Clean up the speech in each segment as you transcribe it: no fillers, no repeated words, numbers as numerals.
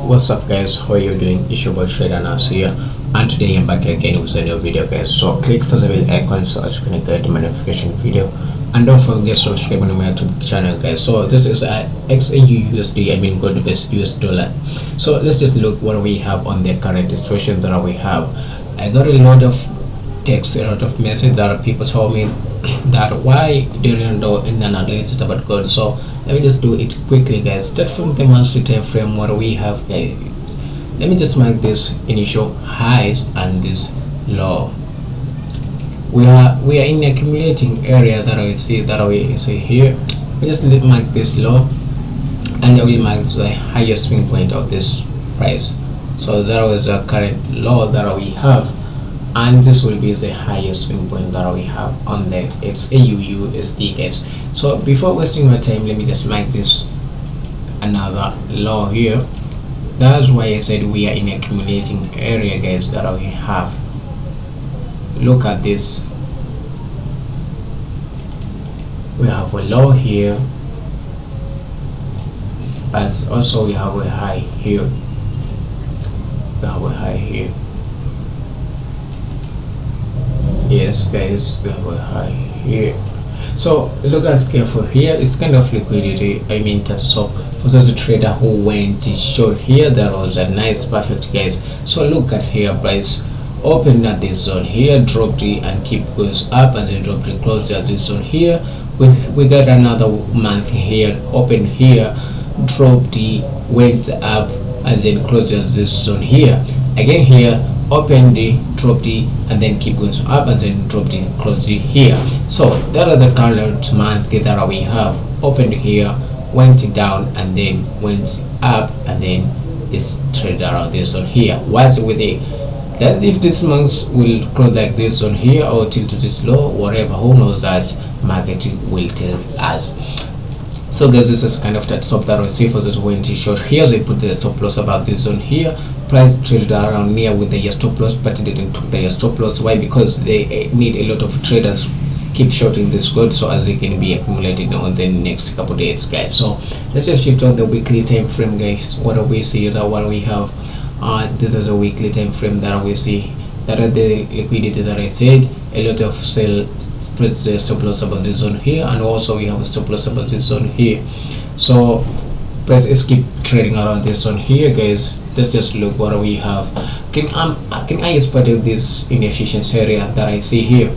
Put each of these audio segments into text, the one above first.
What's up guys, how are you doing? It's your boy Trader Nas here, and today I'm back again with a new video guys. So click for the bell icon so as you can get my notification video, and don't forget to subscribe on my YouTube channel guys. So this is a XAUUSD, I mean gold versus US dollar. So let's just look what we have on the current situation that we have. I got a lot of text, a lot of message that people told me that why they don't do an analysis about gold. So let me just do it quickly guys. Start from the monthly time frame. What we have guys, let me just mark this initial highs and this low. We are in accumulating area that we see here. We just mark this low, and I will mark the highest swing point of this price. So that was a current low that we have, and this will be the highest swing point that we have on the XAUUSD guys. So before wasting my time, let me just mark this another low here. That's why I said we are in accumulating area guys that we have. Look at this, we have a low here, but also we have a high here. We have a high here. Yes guys, we have a high here. So look at careful here. It's kind of liquidity, I mean that. So for the trader who went short here, that was a nice perfect guys. So look at here, price opened at this zone here, dropped it and keep goes up, and then dropped it close at this zone here. We got another month here, open here, dropped it, went up, and then closed at this zone here. Again here, opened it, dropped it, and then keep going up, and then dropped it, closed it here. So that are the current month that we have. Opened here, went down, and then went up, and then it's traded around this zone here. What's with it? That if this month will close like this on here or till to this low, whatever, who knows, that market will tell us. So guys, this is kind of that stop that we see for this went short here. They put the stop loss about this zone here. Price traded around near with the stop loss, but it didn't took the stop loss. Why? Because they need a lot of traders keep shorting this gold so as they can be accumulated on the next couple days guys. So let's just shift on the weekly time frame guys. What do we see? That what we have, this is a weekly time frame that we see. That are the liquidity that I said. A lot of sell spreads the stop loss about this zone here, and also we have a stop loss about this zone here. So price is keep trading around this zone here guys. Let's just look what we have. Can I spot this inefficiency area that I see here?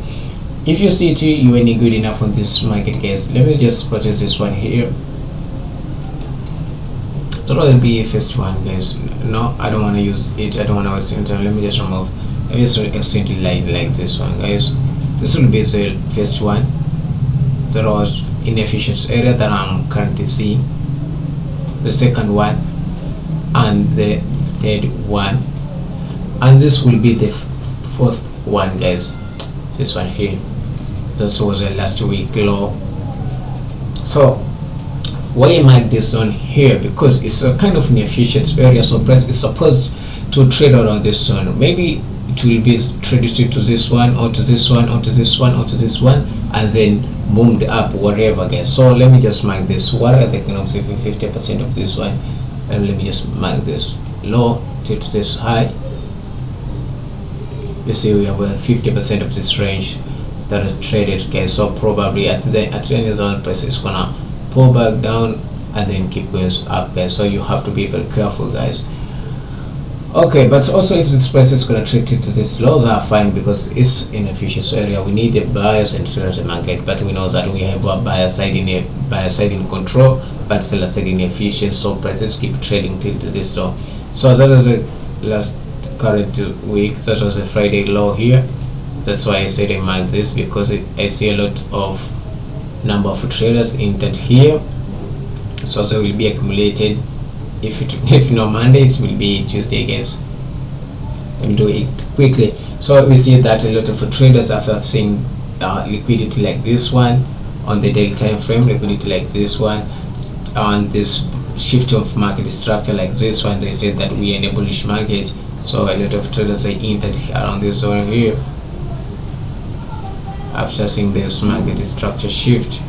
If you see it, you any good enough on this market guys. Let me just spot this one here. That will be a first one guys. No, I don't want to use it. I don't want to waste time. Let me just remove. Let me just extend the line like this one guys. This will be the first one. That was inefficiency area that I'm currently seeing. The second one, and the third one, and this will be the fourth one guys. This one here, this was the last week low. So why mark this zone here? Because it's a kind of inefficient area, so price is supposed to trade around this zone. Maybe it will be traded to this one, or to this one, or to this one, or to this one, and then moved up whatever guys. So let me just mark this. What are the kind of 50% of this one, and let me just mark this low to this high. You see we have 50% of this range that are traded guys. So probably at the end of the price is gonna pull back down and then keep going up guys. So you have to be very careful guys. Okay, but also if this price is gonna trade into this lows are fine, because it's inefficient area. We need the buyers and sellers in the market, but we know that we have a buyer side in control, but seller side in efficient. So prices keep trading till to this low. So that is the last current week. That was a Friday low here. That's why I said I marked this, because I see a lot of number of traders entered here, so they will be accumulated. If no Monday, it will be Tuesday guys. Let me do it quickly. So we see that a lot of traders, after seeing liquidity like this one on the daily time frame, liquidity like this one, on this shift of market structure like this one, they said that we are in a bullish market. So a lot of traders are entered around this zone here after seeing this market structure shift.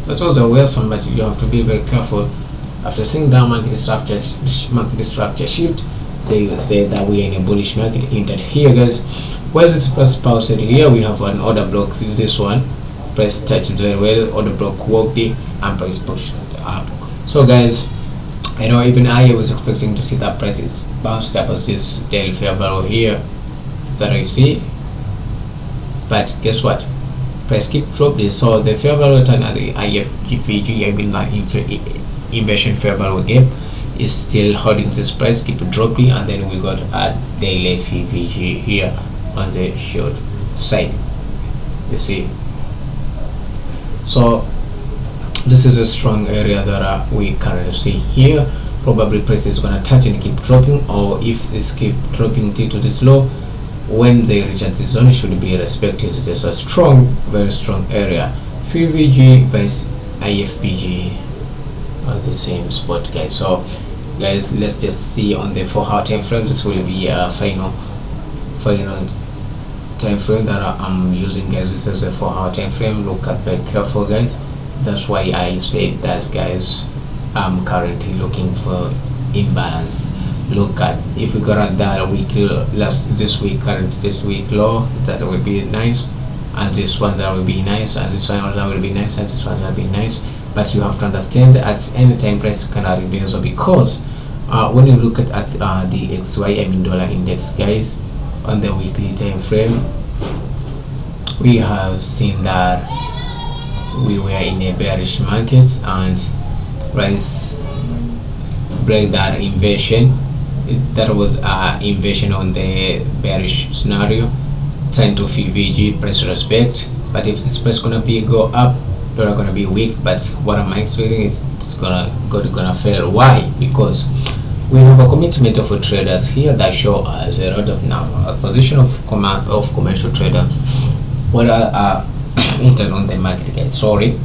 So it was a welcome, but you have to be very careful After seeing that market structure shift, they will say that we are in a bullish market. Entered here, guys. Where's this price pulsed here? We have an order block. This one. Price touched very well. Order block worked and price pushed up. So, guys, I know even I was expecting to see that price is bounced up as this daily fair value here that I see. But guess what? Price keep dropping. So the fair value return at the IFVG, I mean like inversion fair value gap, is still holding this price, keep dropping, and then we got a daily FVG here on the short side. You see. So this is a strong area that we currently see here. Probably price is gonna touch and keep dropping, or if it's keep dropping due to this low, when they reach at this zone, it should be respected. There's a strong, very strong area. FVG versus IFVG on the same spot, guys. So guys, let's just see on the 4-hour time frame. This will be a final time frame that I'm using, guys. This is a 4-hour time frame. Look at very careful, guys. That's why I said that, guys. I'm currently looking for imbalance. Look at, if we got at that weekly this week low, that will be nice, and this one that will be nice, and this one that will be nice, and this one that will be nice. But you have to understand that at any time price cannot reverse, because when you look at the XY, I mean dollar index, guys, on the weekly time frame, we have seen that we were in a bearish market and price break that inversion. That was inversion on the bearish scenario, turn to FVG, price respect. But if this price gonna be go up, dollar gonna be weak. But what am I expecting is it's gonna fail. Why? Because we have a commitment of traders here that show us a lot of now a position of commercial traders what are entered on the market, guys. Sorry,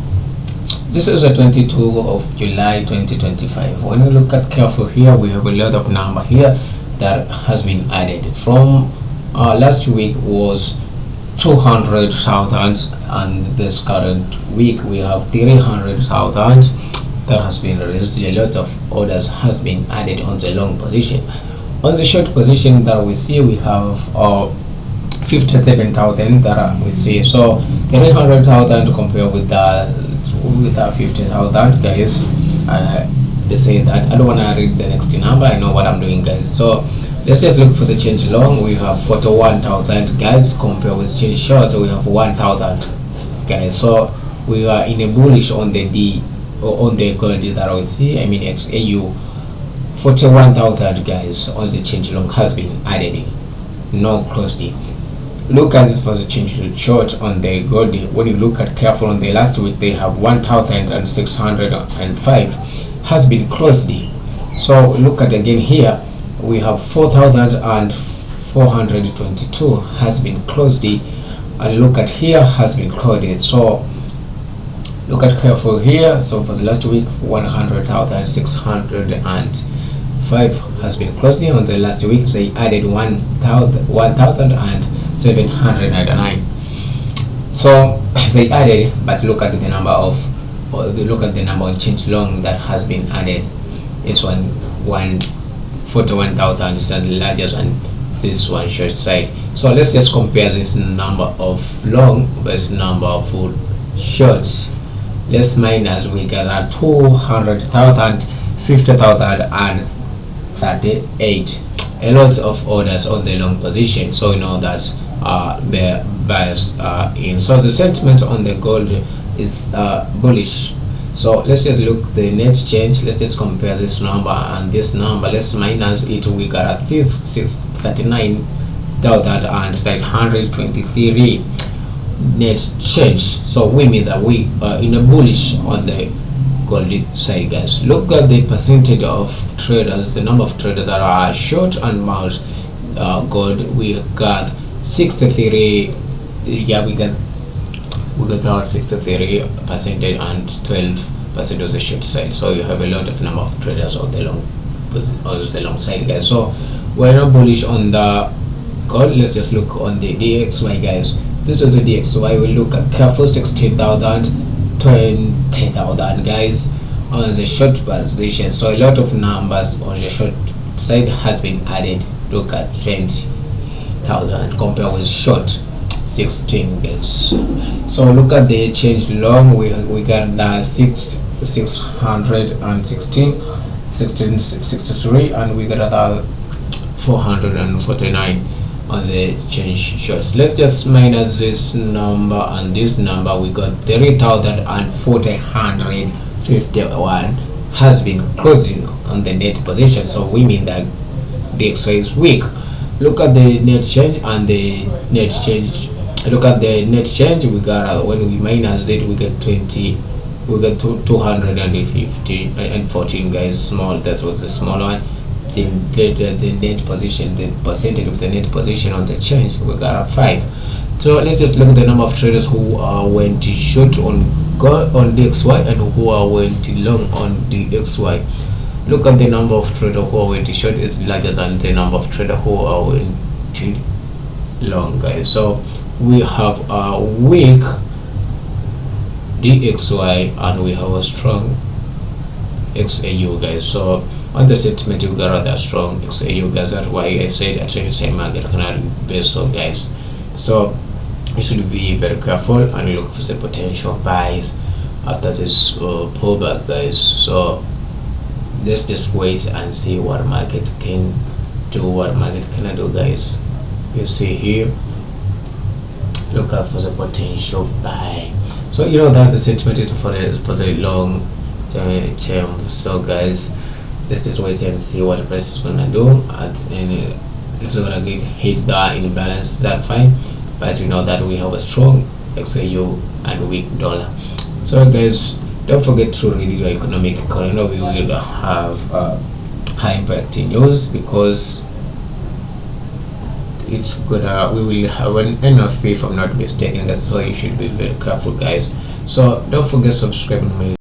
this is the 22 of July 2025. When you look at careful here, we have a lot of number here that has been added. From last week was 200,000, and this current week we have 300,000 that has been released. A lot of orders has been added on the long position. On the short position that we see, we have 57,000 that we see. So 300,000 compared with the 50,000, guys. They say that I don't want to read the next number. I know what I'm doing, guys. So let's just look for the change long. We have 41,000, guys. Compared with change short, we have 1,000, guys. So we are in a bullish on the D or on the gold that we see. I mean XAU 41,000, guys, on the change long has been added. No closely. Look at it for the change short on the gold. When you look at careful on the last week, they have 1,605 has been closed. So look at again here, we have 4,422 has been closed, and look at here has been closed. So look at careful here. So for the last week, 100,605 has been closed. On the last week, they added 1,799. So they added, but look at the number of, look at the number of change long that has been added. This one 41,000 is the largest, and this one short side. So let's just compare this number of long versus number of shorts. Let's minus, we got 200,000, 50,000, and 38. A lot of orders on the long position, so we know that the bias in. So the sentiment on the gold is bullish. So let's just look the net change. Let's just compare this number and this number. Let's minus it. We got at least 39,923 net change. So we mean that we are in a bullish on the gold side, guys. Look at the percentage of traders, the number of traders that are short and mild gold. We got 63. Yeah, we got about 63% and 12% of the short side. So you have a lot of number of traders on the long side, guys. So we're not bullish on the gold. Let's just look on the DXY, guys. This is the DXY. We look at careful 16,000, 20,000, guys. on the short position. So a lot of numbers on the short side has been added. Look at 20,000 compared with short 16 days. So look at the change long. We got the 1663, and we got the 449 on the change shorts. Let's just minus this number and this number. We got 3,451 has been closing on the net position, so we mean that the XY is weak. Look at the net change and the net change. Look at the net change. We got when we minus it, we get 20. We got 250 and 14, guys. Small. That was the small one. The net position, the percentage of the net position on the change, we got a 5. So let's just look at the number of traders who went short on the XY and who went long on the XY. Look at the number of traders who went short is larger than the number of traders who went long, guys. So we have a weak DXY and we have a strong XAU, guys. So on the sentiment, we got rather strong XAU, guys. That's why I said at the same market cannot be best, so guys. So you should be very careful and look for the potential buys after this pullback, guys. So let's just wait and see what market can do, what market can do, guys. You see here, look out for the potential buy. So you know that the sentiment is for the long term. So guys, let's just wait and see what the price is gonna do, and if it's gonna get hit the imbalance, that's fine. But you know that we have a strong XAU and weak dollar. So guys, don't forget to read your economic calendar. We will have high impact news because it's gonna, we will have an NFP if I'm not mistaken. That's why you should be very careful, guys. So don't forget subscribing to my